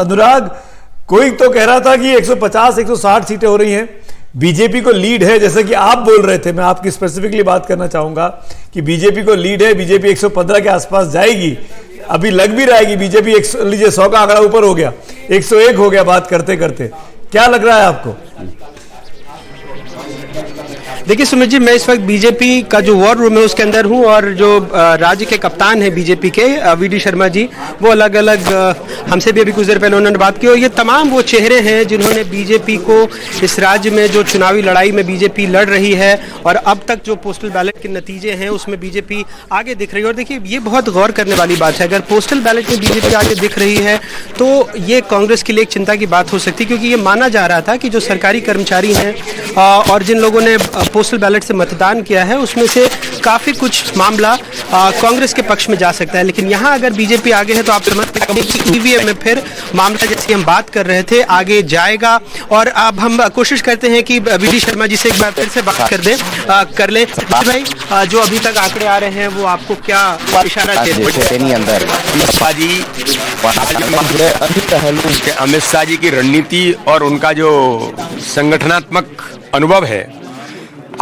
अनुराग, कोई तो कह रहा था कि 150 160 सीटें हो रही हैं, बीजेपी को लीड है, जैसे कि आप बोल रहे थे। मैं आपकी स्पेसिफिकली बात करना चाहूंगा कि बीजेपी को लीड है, बीजेपी 115 के आसपास जाएगी। अभी लग भी रहा है कि बीजेपी 100 का आंकड़ा ऊपर हो गया, 101 हो गया बात करते करते। क्या लग रहा है आपको? देखिए सुमित जी, मैं इस वक्त बीजेपी का जो वॉर रूम है उसके अंदर हूं और जो राज्य के कप्तान हैं बीजेपी के वीडी शर्मा जी, वो अलग अलग हमसे भी अभी कुछ देर पहले उन्होंने बात की। और ये तमाम वो चेहरे हैं जिन्होंने बीजेपी को इस राज्य में जो चुनावी लड़ाई में बीजेपी लड़ रही है और अब तक जो पोस्टल बैलेट के नतीजे हैं उसमें बीजेपी आगे दिख रही है। और देखिए ये बहुत गौर करने वाली बात है, अगर पोस्टल बैलेट में बीजेपी आगे दिख रही है तो ये कांग्रेस के लिए एक चिंता की बात हो सकती है, क्योंकि ये माना जा रहा था कि जो सरकारी कर्मचारी हैं और जिन लोगों ने पोस्टल बैलेट से मतदान किया है उसमें से काफ़ी कुछ मामला कांग्रेस के पक्ष में जा सकता है। लेकिन यहाँ अगर बीजेपी आगे है तो आप समझते हैं कि ईवीएम में फिर मामला, जैसे हम बात कर रहे थे, आगे जाएगा। और अब हम कोशिश करते हैं कि वीडी शर्मा जी से एक बार फिर से बात कर लें। भाई, जो अभी तक आंकड़े आ रहे हैं वो आपको क्या इशारा देते हैं? अंदर अमित शाह जी की रणनीति और उनका जो संगठनात्मक अनुभव है,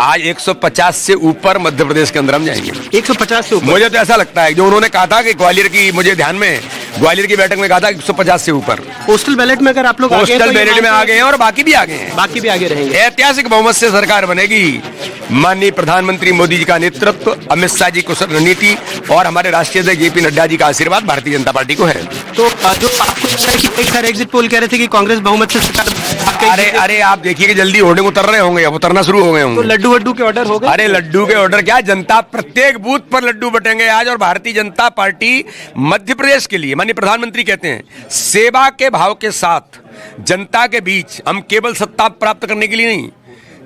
आज 150 से ऊपर मध्य प्रदेश के अंदर हम जाएंगे। 150 से ऊपर? मुझे तो ऐसा लगता है, जो उन्होंने कहा था कि ग्वालियर की, मुझे ध्यान में ग्वालियर की बैठक में कहा था 150 से ऊपर। पोस्टल बैलेट में अगर आप लोग पोस्टल बैलेट में आ गए हैं और बाकी भी आ गए हैं, बाकी भी आगे रहेंगे। ऐतिहासिक बहुमत से सरकार बनेगी। माननीय प्रधानमंत्री मोदी जी का नेतृत्व, अमित शाह जी कुशल रणनीति और हमारे राष्ट्रीय अध्यक्ष जेपी नड्डा जी का आशीर्वाद भारतीय जनता पार्टी को है। तो जो आपको लगता है कि एक सारे एग्जिट पोल कह रहे थे कि कांग्रेस बहुमत से सरकार, अरे आप देखिए कि जल्दी होर्डिंग उतर रहे होंगे, अब उतरना शुरू हो गए होंगे। तो लड्डू के ऑर्डर हो गए? अरे लड्डू के ऑर्डर क्या, जनता प्रत्येक बूथ पर लड्डू बटेंगे आज। और भारतीय जनता पार्टी मध्य प्रदेश के लिए, माननीय प्रधानमंत्री कहते हैं, सेवा के भाव के साथ जनता के बीच, हम केवल सत्ता प्राप्त करने के लिए नहीं,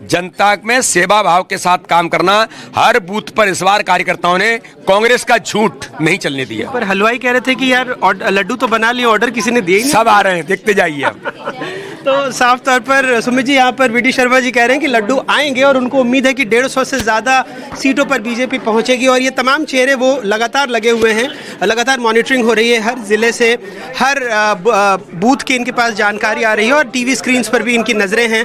जनता में सेवा भाव के साथ काम करना। हर बूथ पर इस बार कार्यकर्ताओं ने कांग्रेस का झूठ नहीं चलने दिया। पर हलवाई कह रहे थे कि यार लड्डू तो बना लिए, ऑर्डर किसी ने दिए ही नहीं। सब आ रहे हैं, देखते जाइए आप। तो साफ तौर पर सुमित जी, यहाँ पर वीडी शर्मा जी कह रहे हैं कि लड्डू आएंगे और उनको उम्मीद है कि 150 से ज़्यादा सीटों पर बीजेपी पहुंचेगी। और ये तमाम चेहरे वो लगातार लगे हुए हैं, लगातार मॉनिटरिंग हो रही है, हर जिले से हर बूथ की इनके पास जानकारी आ रही है और टीवी स्क्रीन्स पर भी इनकी नज़रें हैं।